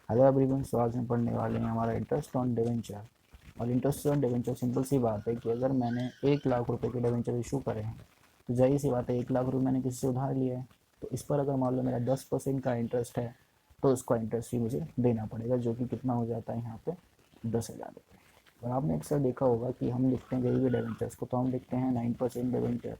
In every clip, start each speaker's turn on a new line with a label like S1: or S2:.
S1: Hello everyone, तो आज हम पढ़ने वाले हैं हमारा इंटरेस्ट ऑन डिवेंचर। और इंटरेस्ट ऑन डिवेंचर सिंपल सी बात है कि अगर मैंने 1 लाख रुपए के डिवेंचर इशू करे हैं तो जाहिर सी बात है 1 लाख रुपए मैंने किसी से उधार लिया है। तो इस पर अगर मान लो मेरा 10% का इंटरेस्ट है तो उसका इंटरेस्ट ही मुझे देना पड़ेगा, जो कि कितना हो जाता है यहाँ पे 10,000 रुपये। और आपने अक्सर देखा होगा कि हम लिखते हैं कहीं भी डिवेंचर्स को तो हम लिखते हैं 9% डिवेंचर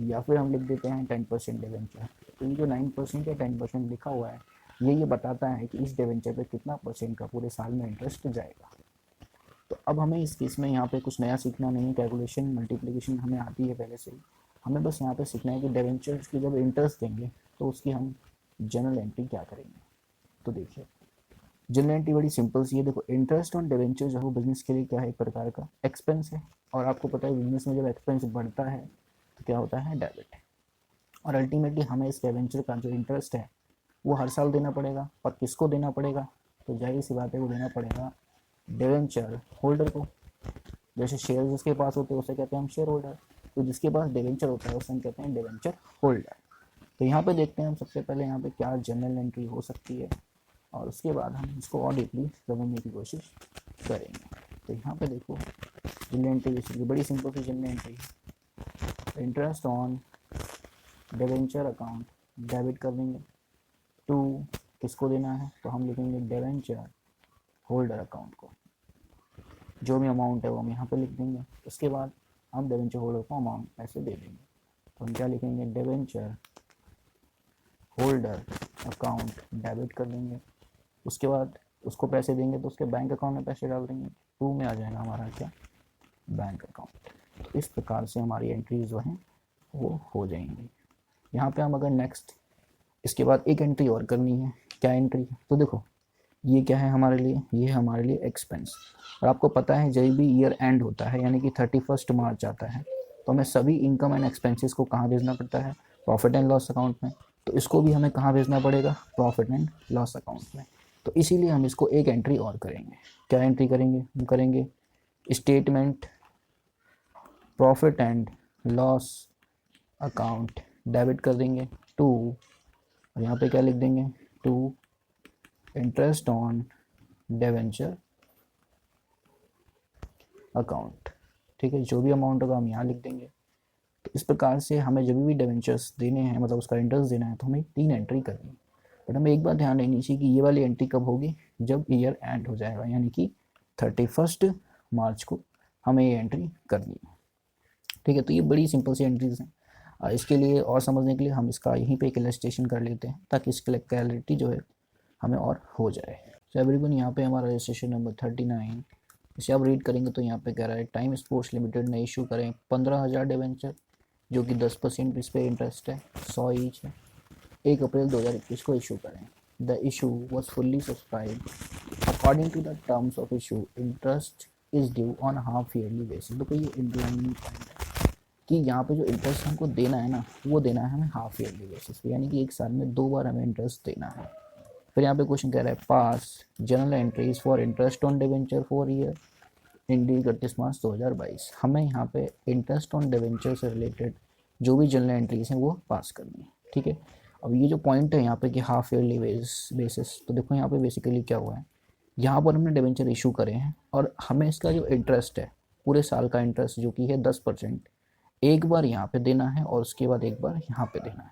S1: या फिर हम लिख देते हैं 10% डिवेंचर। तो ये जो 9% या 10% लिखा हुआ है ये बताता है कि इस डिवेंचर पे कितना परसेंट का पूरे साल में इंटरेस्ट जाएगा। तो अब हमें इस केस में यहाँ पे कुछ नया सीखना नहीं है, कैलकुलेशन मल्टीप्लिकेशन हमें आती है पहले से ही। हमें बस यहाँ पे सीखना है कि डिवेंचर्स की जब इंटरेस्ट देंगे तो उसकी हम जनरल एंट्री क्या करेंगे। तो देखिए, जनरल एंट्री बड़ी सिंपल सी है। देखो, इंटरेस्ट ऑन डिवेंचर जो है वो बिजनेस के लिए क्या है, एक प्रकार का एक्सपेंस है। और आपको पता है बिजनेस में जब एक्सपेंस बढ़ता है तो क्या होता है, डेबिट। और अल्टीमेटली हमें इस डिवेंचर का जो इंटरेस्ट है वो हर साल देना पड़ेगा। और किसको देना पड़ेगा, तो जाहिर सी बात है वो देना पड़ेगा डिवेंचर होल्डर को। जैसे शेयर जिसके पास होते हैं उसे कहते हैं हम शेयर होल्डर, तो जिसके पास डिवेंचर होता है उसे हम कहते हैं डिवेंचर होल्डर। तो यहाँ पे देखते हैं हम सबसे पहले यहाँ पे क्या जनरल एंट्री हो सकती है और उसके बाद हम इसको और डीपली समझने की कोशिश करेंगे। तो यहाँ पे देखो, जनरल एंट्री बेसिकली बड़ी सिंपल सी जनरल एंट्री है। Interest on debenture account debit कर देंगे टू, किसको देना है तो हम लिखेंगे डिवेंचर होल्डर अकाउंट को। जो भी अमाउंट है वो हम यहाँ पे लिख देंगे। उसके बाद हम डिवेंचर होल्डर को अमाउंट पैसे दे देंगे। तो हम क्या लिखेंगे, डिवेंचर होल्डर अकाउंट डेबिट कर देंगे। उसके बाद उसको पैसे देंगे तो उसके बैंक अकाउंट में पैसे डाल देंगे। टू में आ जाएगा हमारा क्या, बैंक अकाउंट। तो इस प्रकार से हमारी एंट्रीज जो हैं वो हो जाएंगी। यहाँ पे हम अगर नेक्स्ट इसके बाद एक एंट्री और करनी है। क्या एंट्री, तो देखो ये क्या है हमारे लिए, ये है हमारे लिए एक्सपेंस। और आपको पता है जब भी ईयर एंड होता है यानी कि 31 मार्च आता है तो हमें सभी इनकम एंड एक्सपेंसेस को कहाँ भेजना पड़ता है, प्रॉफिट एंड लॉस अकाउंट में। तो इसको भी हमें कहाँ भेजना पड़ेगा, प्रॉफिट एंड लॉस अकाउंट में। तो इसीलिए हम इसको एक एंट्री और करेंगे। क्या एंट्री करेंगे, हम करेंगे statement profit and loss account debit कर देंगे टू, और यहाँ पे क्या लिख देंगे, to interest on debenture account. ठीक है, जो भी अमाउंट होगा हम यहाँ लिख देंगे। तो इस प्रकार से हमें जब भी डिवेंचर्स देने हैं, मतलब उसका इंटरेस्ट देना है, तो हमें 3 एंट्री करनी है। बट हमें एक बात ध्यान रखनी चाहिए कि ये वाली एंट्री कब होगी, जब ईयर एंड हो जाएगा, यानी कि 31 मार्च को हमें ये एंट्री करनी है। ठीक है, तो ये बड़ी सिंपल सी एंट्रीज हैं। इसके लिए और समझने के लिए हम इसका यहीं पे एक इलस्ट्रेशन कर लेते हैं ताकि इसकी क्लैरिटी जो है हमें और हो जाए। तो एवरीवन, यहाँ पे हमारा रजिस्ट्रेशन नंबर 39, इसे आप रीड करेंगे तो यहाँ पे कह रहा है टाइम स्पोर्ट्स लिमिटेड ने इशू करें 15,000 डिवेंचर, जो कि 10% इस पर इंटरेस्ट है, 100 ईच है, 1 अप्रैल 2021 को इशू करें। The issue was fully subscribe according to the terms of issue, interest is due on half yearly basis. तो ये इंटरलाइनिंग पॉइंट है कि यहाँ पे जो इंटरेस्ट हमको देना है ना वो देना है हमें हाफ ईयरली बेसिस पे, यानी कि एक साल में 2 बार हमें इंटरेस्ट देना है। फिर यहाँ पे क्वेश्चन कह रहा है pass general entries for interest on debenture for year ended 31 March 2022। हमें यहाँ पे इंटरेस्ट ऑन डिवेंचर से रिलेटेड जो भी जनरल एंट्रीज हैं वो पास करनी है। ठीक है, अब ये जो पॉइंट है यहाँ पे कि हाफ ईयरली बेसिस, तो देखो यहाँ पे बेसिकली क्या हुआ है, यहाँ पर हमने डिवेंचर इशू करे हैं और हमें इसका जो इंटरेस्ट है पूरे साल का इंटरेस्ट जो कि है 10%, एक बार यहाँ पे देना है और उसके बाद एक बार यहाँ पे देना है।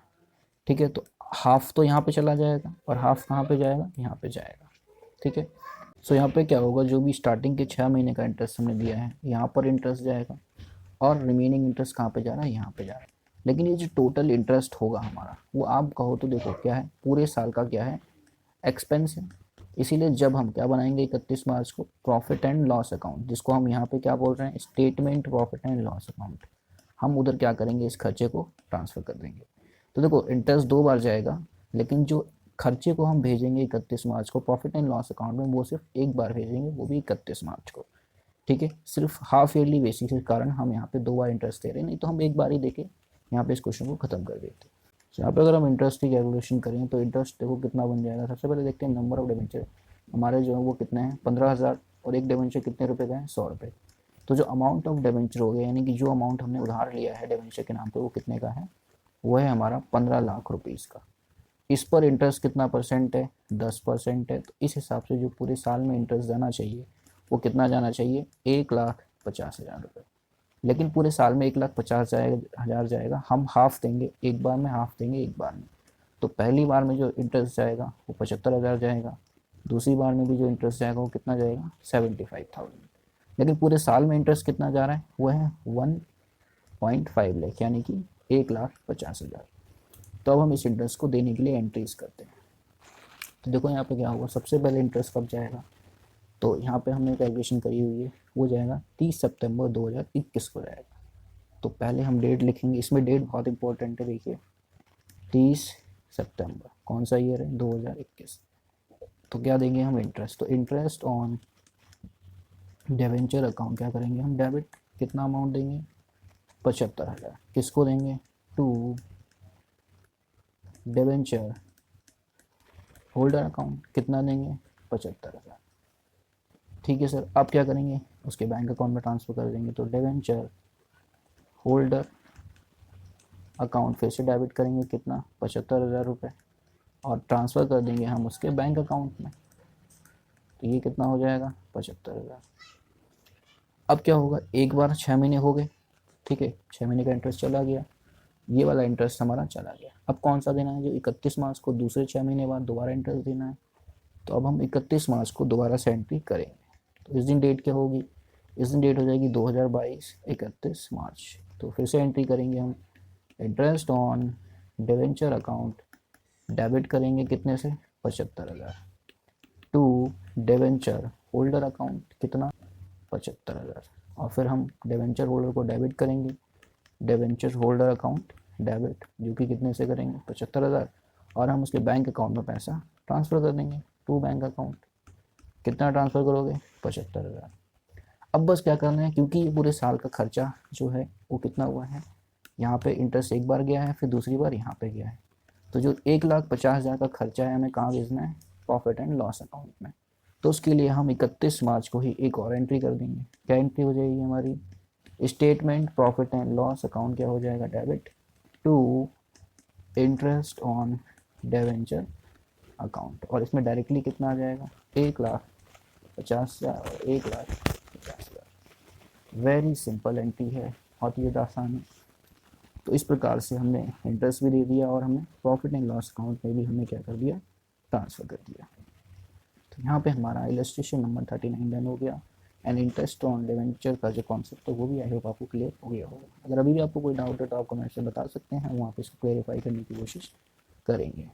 S1: ठीक है, तो हाफ तो यहाँ पे चला जाएगा और हाफ कहाँ पे जाएगा, यहाँ पे जाएगा। ठीक है, सो यहाँ पे क्या होगा, जो भी स्टार्टिंग के 6 महीने का इंटरेस्ट हमने दिया है यहाँ पर इंटरेस्ट जाएगा और रिमेनिंग इंटरेस्ट कहाँ पे जा रहा है, यहाँ पे जा रहा है। लेकिन ये जो टोटल इंटरेस्ट होगा हमारा वो आप कहो तो देखो क्या है, पूरे साल का क्या है, एक्सपेंस है। इसीलिए जब हम क्या बनाएंगे 31 मार्च को, प्रॉफिट एंड लॉस अकाउंट, जिसको हम यहाँ पे क्या बोल रहे हैं, statement profit and loss account, हम उधर क्या करेंगे, इस खर्चे को ट्रांसफ़र कर देंगे। तो देखो इंटरेस्ट 2 बार जाएगा, लेकिन जो खर्चे को हम भेजेंगे 31 मार्च को प्रॉफिट एंड लॉस अकाउंट में, वो सिर्फ एक बार भेजेंगे, वो भी 31 मार्च को। ठीक है, सिर्फ हाफ ईयरली बेसिस के कारण हम यहाँ पे 2 बार इंटरेस्ट दे रहे हैं, नहीं तो हम एक बार ही देके यहाँ पे इस क्वेश्चन को खत्म कर देते। तो यहाँ पे अगर हम इंटरेस्ट की कैलकुलेशन करें तो इंटरेस्ट देखो कितना बन जाएगा। सबसे पहले देखते हैं नंबर ऑफ डिवेंचर हमारे जो है वो कितने हैं, 15,000, और एक डिवेंचर कितने रुपए का है, 100 रुपये। तो जो अमाउंट ऑफ डिवेंचर हो गया, यानी कि जो अमाउंट हमने उधार लिया है डिवेंचर के नाम पे वो कितने का है, वो है हमारा 15 लाख रुपीज़ का। इस पर इंटरेस्ट कितना परसेंट है, 10% है, तो इस हिसाब से जो पूरे साल में इंटरेस्ट जाना चाहिए वो कितना जाना चाहिए, 1,50,000 रुपये। लेकिन पूरे साल में 1,50,000 जाएगा, हम हाफ देंगे एक बार में, हाफ देंगे एक बार में। तो पहली बार में जो इंटरेस्ट जाएगा वो 75,000 जाएगा, दूसरी बार में भी जो इंटरेस्ट जाएगा वो कितना जाएगा, 75,000। लेकिन पूरे साल में इंटरेस्ट कितना जा रहा है, वो है 1.5 लाख, यानी कि 1,50,000। तो अब हम इस इंटरेस्ट को देने के लिए एंट्रीज करते हैं। तो देखो यहाँ पे क्या होगा, सबसे पहले इंटरेस्ट कब जाएगा, तो यहाँ पे हमने कैलकुलेशन करी हुई है, वो जाएगा 30 सितंबर 2021 को जाएगा। तो पहले हम डेट लिखेंगे, इसमें डेट बहुत इंपॉर्टेंट है, देखिए 30 सितंबर कौन सा ईयर है, 2021। तो क्या देंगे हम, इंटरेस्ट। तो इंटरेस्ट ऑन डिवेंचर अकाउंट क्या करेंगे हम, डेबिट। कितना अमाउंट देंगे, 75,000। किसको देंगे, टू डिवेंचर होल्डर अकाउंट। कितना देंगे, 75,000। ठीक है सर, अब क्या करेंगे, उसके बैंक अकाउंट में ट्रांसफ़र कर देंगे। तो डिवेंचर होल्डर अकाउंट फिर से डेबिट करेंगे, कितना, 75,000 रुपये, और ट्रांसफ़र कर देंगे हम उसके बैंक अकाउंट में। तो ये कितना हो जाएगा, 75,000। अब क्या होगा, एक बार 6 महीने हो गए, ठीक है, 6 महीने का इंटरेस्ट चला गया, ये वाला इंटरेस्ट हमारा चला गया। अब कौन सा देना है, जो 31 मार्च को दूसरे 6 महीने बाद दोबारा इंटरेस्ट देना है। तो अब हम 31 मार्च को दोबारा से एंट्री करेंगे। तो इस दिन डेट क्या होगी, इस दिन डेट हो जाएगी 2022 31 मार्च। तो फिर से एंट्री करेंगे हम, interest on debenture account debit करेंगे कितने से, 75,000, टू डिवेंचर होल्डर अकाउंट कितना, 75,000। और फिर हम डिवेंचर होल्डर को डेबिट करेंगे, डिवेंचर होल्डर अकाउंट डेबिट, जो कि कितने से करेंगे, 75,000। और हम उसके बैंक अकाउंट में पैसा ट्रांसफ़र कर देंगे, टू बैंक अकाउंट। कितना ट्रांसफ़र करोगे, 75,000। अब बस क्या करना है, क्योंकि पूरे साल का खर्चा जो है वो कितना हुआ है, यहाँ पे इंटरेस्ट एक बार गया है, फिर दूसरी बार यहाँ पे गया है। तो जो 1,50,000 का खर्चा है हमें कहाँ भेजना है, प्रॉफिट एंड लॉस अकाउंट में। तो उसके लिए हम 31 मार्च को ही एक और एंट्री कर देंगे। क्या एंट्री हो जाएगी हमारी, statement profit and loss account क्या हो जाएगा, debit, to interest on debenture account. और इसमें डायरेक्टली कितना आ जाएगा, 1,50,000 और 1,50,000। वेरी सिंपल एंट्री है, बहुत ही आसान है। तो इस प्रकार से हमने इंटरेस्ट भी दे दिया और हमने प्रॉफिट एंड लॉस अकाउंट में भी हमने क्या कर दिया, ट्रांसफ़र कर दिया। तो यहाँ पे हमारा इलस्ट्रेशन नंबर 39 डन हो गया। एंड इंटरेस्ट ऑन डिवेंचर का जो कॉन्सेप्ट है वो भी आई होप आपको क्लियर हो गया होगा। अगर अभी भी आपको कोई डाउट है तो आप कमेंट से बता सकते हैं, हम वहाँ पे इसको क्लेरिफाई करने की कोशिश करेंगे।